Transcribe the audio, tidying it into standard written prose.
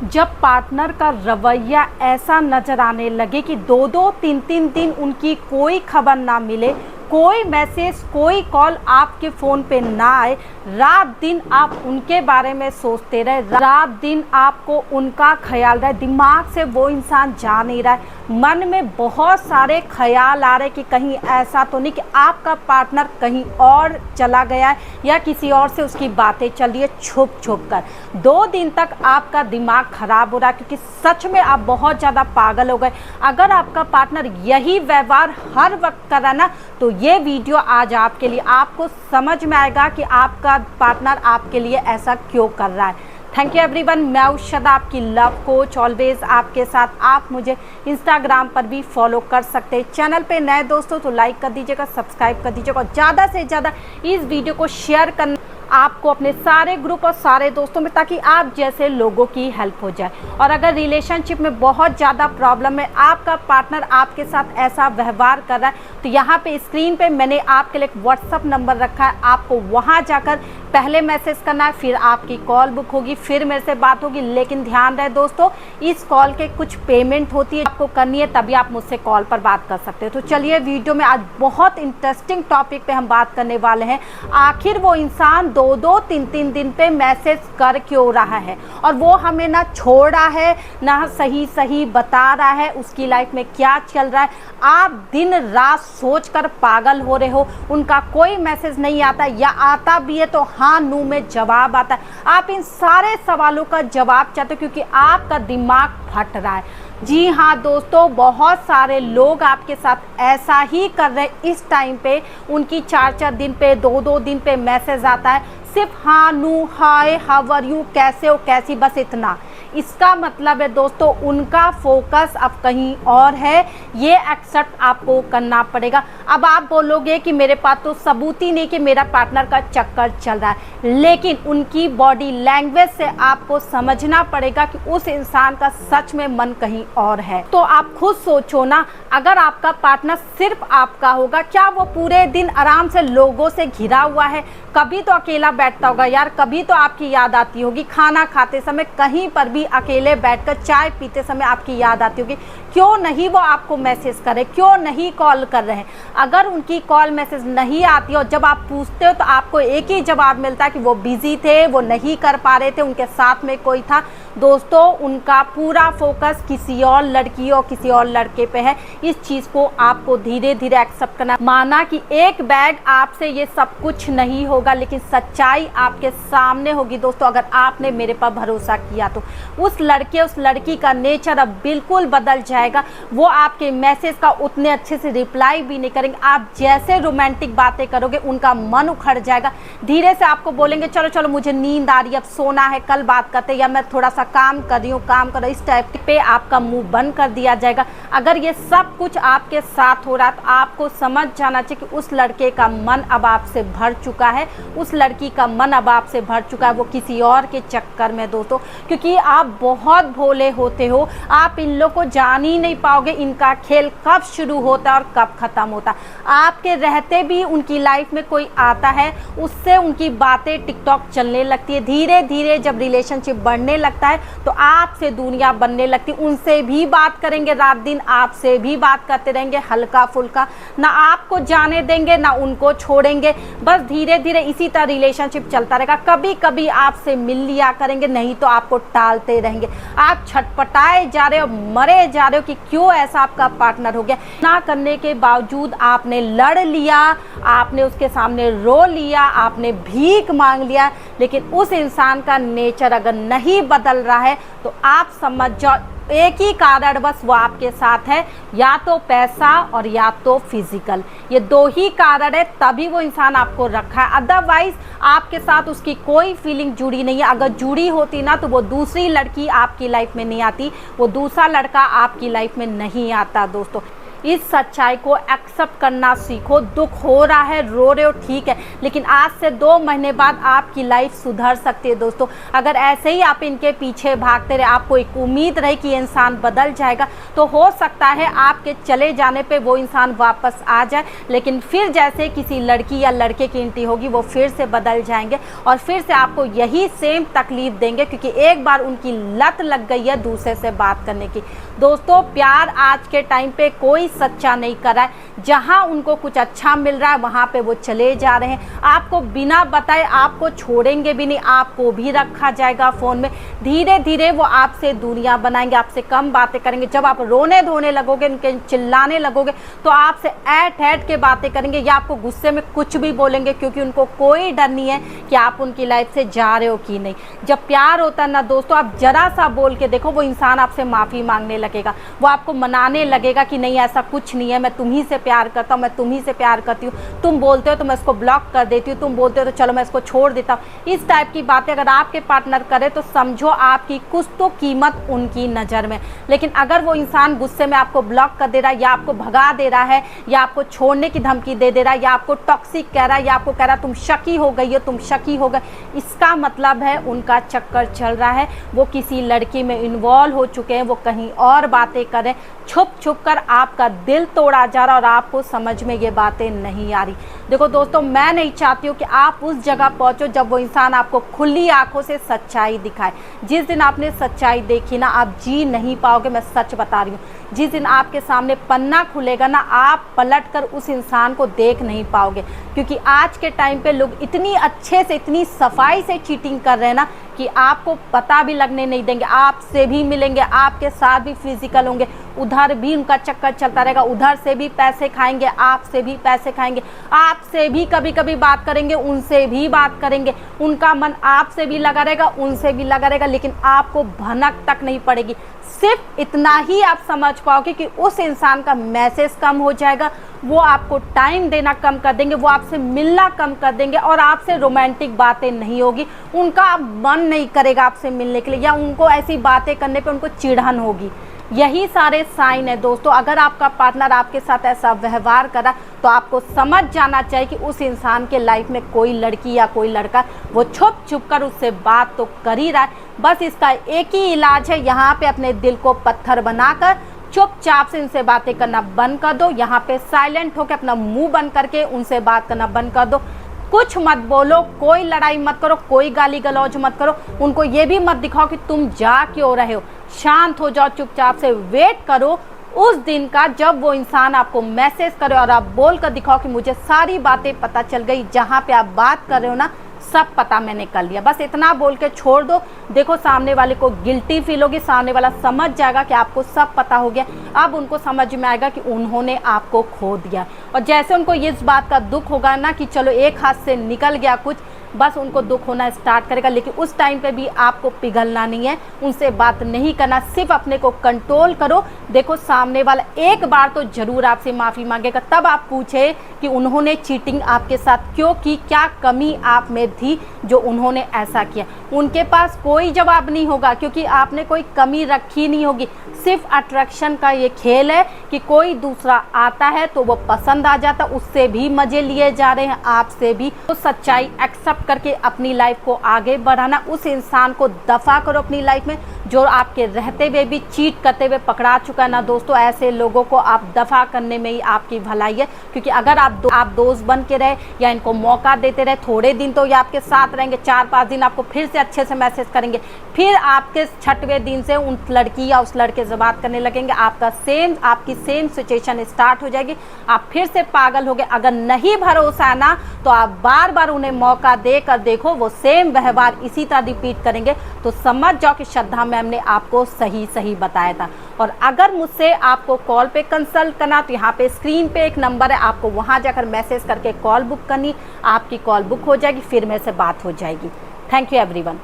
जब पार्टनर का रवैया ऐसा नज़र आने लगे कि 2-2 3-3 दिन उनकी कोई खबर ना मिले, कोई मैसेज कोई कॉल आपके फ़ोन पे ना आए, रात दिन आप उनके बारे में सोचते रहे, रात दिन आपको उनका ख्याल रहे, दिमाग से वो इंसान जा नहीं रहा है, मन में बहुत सारे ख्याल आ रहे कि कहीं ऐसा तो नहीं कि आपका पार्टनर कहीं और चला गया है या किसी और से उसकी बातें चल रही है छुप छुप कर। 2 दिन तक आपका दिमाग ख़राब हो रहा है क्योंकि सच में आप बहुत ज़्यादा पागल हो गए। अगर आपका पार्टनर यही व्यवहार हर वक्त कर रहा है ना, तो ये वीडियो आज आपके लिए, आपको समझ में आएगा कि आपका पार्टनर आपके लिए ऐसा क्यों कर रहा है। थैंक यू एवरीवन, मैं उषा आपकी लव कोच, ऑलवेज आपके साथ। आप मुझे इंस्टाग्राम पर भी फॉलो कर सकते हैं। चैनल पे नए दोस्तों तो लाइक कर दीजिएगा, सब्सक्राइब कर दीजिएगा और ज़्यादा से ज़्यादा इस वीडियो को शेयर करना आपको अपने सारे ग्रुप और सारे दोस्तों में, ताकि आप जैसे लोगों की हेल्प हो जाए। और अगर रिलेशनशिप में बहुत ज़्यादा प्रॉब्लम है, आपका पार्टनर आपके साथ ऐसा व्यवहार कर रहा है, तो यहाँ पे स्क्रीन पे मैंने आपके लिए एक व्हाट्सअप नंबर रखा है। आपको वहाँ जाकर पहले मैसेज करना है, फिर आपकी कॉल बुक होगी, फिर मेरे से बात होगी। लेकिन ध्यान रहे दोस्तों, इस कॉल के कुछ पेमेंट होती है, आपको करनी है, तभी आप मुझसे कॉल पर बात कर सकते हो। तो चलिए वीडियो में आज बहुत इंटरेस्टिंग टॉपिक पे हम बात करने वाले हैं। आखिर वो इंसान 2-2 3-3 दिन पे मैसेज कर क्यों रहा है, और वो हमें ना छोड़ रहा है ना सही सही बता रहा है उसकी लाइफ में क्या चल रहा है। आप दिन रात सोचकर पागल हो रहे हो, उनका कोई मैसेज नहीं आता, या आता भी है तो हाँ नू में जवाब आता है। आप इन सारे सवालों का जवाब चाहते हो क्योंकि आपका दिमाग फट रहा है। जी हाँ दोस्तों, बहुत सारे लोग आपके साथ ऐसा ही कर रहे हैं। इस टाइम पे उनकी 4-4 दिन पे 2-2 दिन पे मैसेज आता है, सिर्फ हाँ नू, हाय, हाउ आर यू, कैसे हो, कैसी, बस इतना। इसका मतलब है दोस्तों उनका फोकस अब कहीं और है। ये एक्सेप्ट आपको करना पड़ेगा। अब आप बोलोगे कि मेरे पास तो सबूत ही नहीं कि मेरा पार्टनर का चक्कर चल रहा है, लेकिन उनकी बॉडी लैंग्वेज से आपको समझना पड़ेगा कि उस इंसान का सच में मन कहीं और है। तो आप खुद सोचो ना, अगर आपका पार्टनर सिर्फ आपका होगा, क्या वो पूरे दिन आराम से लोगों से घिरा हुआ है? कभी तो अकेला बैठता होगा यार, कभी तो आपकी याद आती होगी, खाना खाते समय, कहीं पर भी अकेले बैठकर चाय पीते समय आपकी याद आती होगी। क्यों नहीं वो आपको मैसेज करे, क्यों नहीं कॉल कर रहे हैं? अगर उनकी कॉल मैसेज नहीं आती और जब आप पूछते हो तो आपको एक ही जवाब मिलता है कि वो बिजी थे, वो नहीं कर पा रहे थे, उनके साथ में कोई था। दोस्तों उनका पूरा फोकस किसी और लड़की और किसी और लड़के पे है। इस चीज़ को आपको धीरे धीरे एक्सेप्ट करना। माना कि एक बैग आपसे ये सब कुछ नहीं होगा, लेकिन सच्चाई आपके सामने होगी दोस्तों। अगर आपने मेरे पर भरोसा किया तो उस लड़के उस लड़की का नेचर अब बिल्कुल बदल जाएगा। वो आपके मैसेज का उतने अच्छे से रिप्लाई भी नहीं करेंगे। आप जैसे रोमांटिक बातें करोगे उनका मन उखड़ जाएगा। धीरे से आपको बोलेंगे चलो चलो मुझे नींद आ रही है, अब सोना है, कल बात करते, या मैं थोड़ा सा काम कर रही हूँ, काम करो, इस टाइप पे आपका मुंह बंद कर दिया जाएगा। अगर ये सब कुछ आपके साथ हो रहा है तो आपको समझ जाना चाहिए कि उस लड़के का मन अब आपसे भर चुका है, उस लड़की का मन अब आपसे भर चुका है, वो किसी और के चक्कर में दोस्तों। क्योंकि आप बहुत भोले होते हो, आप इन लोग को जान ही नहीं पाओगे इनका खेल कब शुरू होता है और कब खत्म होता है। आपके रहते भी उनकी लाइफ में कोई आता है, उससे उनकी बातें टिकटॉक चलने लगती है। धीरे धीरे जब रिलेशनशिप बढ़ने लगता है तो आपसे दुनिया बनने लगती। उनसे भी बात करेंगे रात दिन, आपसे भी बात करते रहेंगे हल्का फुल्का, ना आपको जाने देंगे ना उनको छोड़ेंगे। बस धीरे धीरे इसी तरह रिलेशनशिप चलता रहेगा। कभी कभी आपसे मिल लिया करेंगे, नहीं तो आपको टालते रहेंगे। आप छटपटाए जा रहे हो, मरे जा रहे हो कि क्यों ऐसा आपका पार्टनर हो गया। ना करने के बावजूद आपने लड़ लिया, आपने उसके सामने रो लिया, आपने भीख मांग लिया, लेकिन उस इंसान का नेचर अगर नहीं बदल रहा है तो आप समझ जाओ एक ही कारण बस वो आपके साथ है, या तो पैसा और या तो फिजिकल। ये 2 ही कारण है, तभी वो इंसान आपको रखा है। अदरवाइज आपके साथ उसकी कोई फीलिंग जुड़ी नहीं है। अगर जुड़ी होती ना तो वो दूसरी लड़की आपकी लाइफ में नहीं आती, वो दूसरा लड़का आपकी लाइफ में नहीं आता दोस्तों। इस सच्चाई को एक्सेप्ट करना सीखो। दुख हो रहा है, रो रहे हो, ठीक है, लेकिन आज से 2 महीने बाद आपकी लाइफ सुधर सकती है दोस्तों। अगर ऐसे ही आप इनके पीछे भागते रहे, आपको एक उम्मीद रहे कि ये इंसान बदल जाएगा, तो हो सकता है आपके चले जाने पे वो इंसान वापस आ जाए, लेकिन फिर जैसे किसी लड़की या लड़के की एंट्री होगी वो फिर से बदल जाएंगे और फिर से आपको यही सेम तकलीफ देंगे, क्योंकि एक बार उनकी लत लग गई है दूसरे से बात करने की। दोस्तों, प्यार आज के टाइम पे कोई सच्चा नहीं कर रहा है। जहां उनको कुछ अच्छा मिल रहा है वहां पे वो चले जा रहे हैं। आपको बिना बताए आपको छोड़ेंगे भी नहीं, आपको भी रखा जाएगा फ़ोन में। धीरे धीरे वो आपसे दूरियां बनाएंगे, आपसे कम बातें करेंगे। जब आप रोने धोने लगोगे, उनके चिल्लाने लगोगे, तो आपसे ऐट ऐट के बातें करेंगे या आपको गुस्से में कुछ भी बोलेंगे, क्योंकि उनको कोई डर नहीं है कि आप उनकी लाइफ से जा रहे हो कि नहीं। जब प्यार होता है ना दोस्तों, आप जरा सा बोल के देखो, वो इंसान आपसे माफ़ी मांगने लगेगा, वो आपको मनाने लगेगा कि नहीं ऐसा कुछ नहीं है, मैं तुम्ही से प्यार करता हूँ, मैं तुम्ही से प्यार करती हूँ, तुम बोलते हो तो मैं इसको ब्लॉक कर देती हूँ, तुम बोलते हो तो चलो मैं इसको छोड़ देता हूँ। इस टाइप की बातें अगर आपके पार्टनर करे तो समझो आपकी कुछ तो कीमत उनकी नज़र में। लेकिन अगर वो इंसान गुस्से में आपको ब्लॉक कर दे रहा है, या आपको भगा दे रहा है, या आपको छोड़ने की धमकी दे रहा है, या आपको टॉक्सिक कह रहा है, या आपको कह रहा है तुम शकी हो गई हो, तुम शकी हो गए, इसका मतलब है उनका चक्कर चल रहा है, वो किसी लड़की में इन्वॉल्व हो चुके हैं, वो कहीं और बातें करें, छुप छुप कर आपका दिल तोड़ा जा रहा और आपको समझ में ये बातें नहीं आ रही। देखो दोस्तों, मैं नहीं चाहती हूँ कि आप उस जगह पहुँचो जब वो इंसान आपको खुली आंखों से सच्चाई दिखाए। जिस दिन आपने सच्चाई देखी ना, आप जी नहीं पाओगे, मैं सच बता रही हूँ। जिस दिन आपके सामने पन्ना खुलेगा ना, आप पलटकर उस इंसान को देख नहीं पाओगे, क्योंकि आज के टाइम पे लोग इतनी अच्छे से, इतनी सफाई से चीटिंग कर रहे हैं ना कि आपको पता भी लगने नहीं देंगे। आपसे भी मिलेंगे, आपके साथ भी फिजिकल होंगे, उधर भी उनका चक्कर चलता रहेगा, उधर से भी पैसे खाएंगे, आपसे भी पैसे खाएंगे, आपसे भी कभी कभी बात करेंगे, उनसे भी बात करेंगे, उनका मन आपसे भी लगा रहेगा, उनसे भी लगा रहेगा, लेकिन आपको भनक तक नहीं पड़ेगी। सिर्फ इतना ही आप समझ पाओगे कि उस इंसान का मैसेज कम हो जाएगा, वो आपको टाइम देना कम कर देंगे, वो आपसे मिलना कम कर देंगे और आपसे रोमांटिक बातें नहीं होगी, उनका मन नहीं करेगा आपसे मिलने के लिए, या उनको ऐसी बातें करने पे उनको चिढ़न होगी। यही सारे साइन है दोस्तों। अगर आपका पार्टनर आपके साथ ऐसा व्यवहार करा तो आपको समझ जाना चाहिए कि उस इंसान के लाइफ में कोई लड़की या कोई लड़का वो छुप छुप कर उससे बात तो कर ही रहा है। बस इसका एक ही इलाज है, यहाँ पे अपने दिल को पत्थर बनाकर चुपचाप से उनसे बातें करना बंद कर दो। यहाँ पे साइलेंट होकर अपना मुंह बंद करके उनसे बात करना बंद कर दो। कुछ मत बोलो, कोई लड़ाई मत करो, कोई गाली गलौज मत करो, उनको ये भी मत दिखाओ कि तुम जा क्यों रहे हो। शांत हो जाओ, चुपचाप से वेट करो उस दिन का जब वो इंसान आपको मैसेज करे और आप बोल कर दिखाओ कि मुझे सारी बातें पता चल गई, जहाँ पे आप बात कर रहे हो ना सब पता मैंने कर लिया। बस इतना बोल के छोड़ दो। देखो सामने वाले को गिल्टी फील होगी, सामने वाला समझ जाएगा कि आपको सब पता हो गया। अब उनको समझ में आएगा कि उन्होंने आपको खो दिया, और जैसे उनको इस बात का दुख होगा ना कि चलो एक हाथ से निकल गया कुछ, बस उनको दुख होना स्टार्ट करेगा। लेकिन उस टाइम पे भी आपको पिघलना नहीं है, उनसे बात नहीं करना, सिर्फ अपने को कंट्रोल करो। देखो सामने वाला एक बार तो जरूर आपसे माफ़ी मांगेगा, तब आप पूछे कि उन्होंने चीटिंग आपके साथ क्यों की, क्या कमी आप में थी जो उन्होंने ऐसा किया। उनके पास कोई जवाब नहीं होगा, क्योंकि आपने कोई कमी रखी नहीं होगी। सिर्फ अट्रैक्शन का ये खेल है कि कोई दूसरा आता है तो वो पसंद आ जाता, उससे भी मजे लिए जा रहे हैं, आपसे भी। तो सच्चाई एक्सेप्ट करके अपनी लाइफ को आगे बढ़ाना, उस इंसान को दफा करो अपनी लाइफ में जो आपके रहते हुए भी चीट करते हुए पकड़ा चुका ना दोस्तों। ऐसे लोगों को आप दफा करने में ही आपकी भलाई है, क्योंकि अगर आप दोस्त बन के रहे या इनको मौका देते रहे, थोड़े दिन तो ये आपके साथ रहेंगे, 4-5 दिन आपको फिर से अच्छे से मैसेज करेंगे, फिर आपके 6वें दिन से उन लड़की या उस लड़के से बात करने लगेंगे, आपकी सेम सिचुएशन स्टार्ट हो जाएगी, आप फिर से पागल हो गए। अगर नहीं भरोसा है ना तो आप बार बार उन्हें मौका देकर देखो, वो सेम व्यवहार इसी तरह रिपीट करेंगे, तो समझ जाओ कि श्रद्धा मैम ने आपको सही बताया था। और अगर मुझसे आपको कॉल पे कंसल्ट करना तो यहाँ पे स्क्रीन पे एक नंबर है, आपको वहाँ जाकर मैसेज करके कॉल बुक करनी, आपकी कॉल बुक हो जाएगी, फिर मेरे से बात हो जाएगी। Thank you everyone.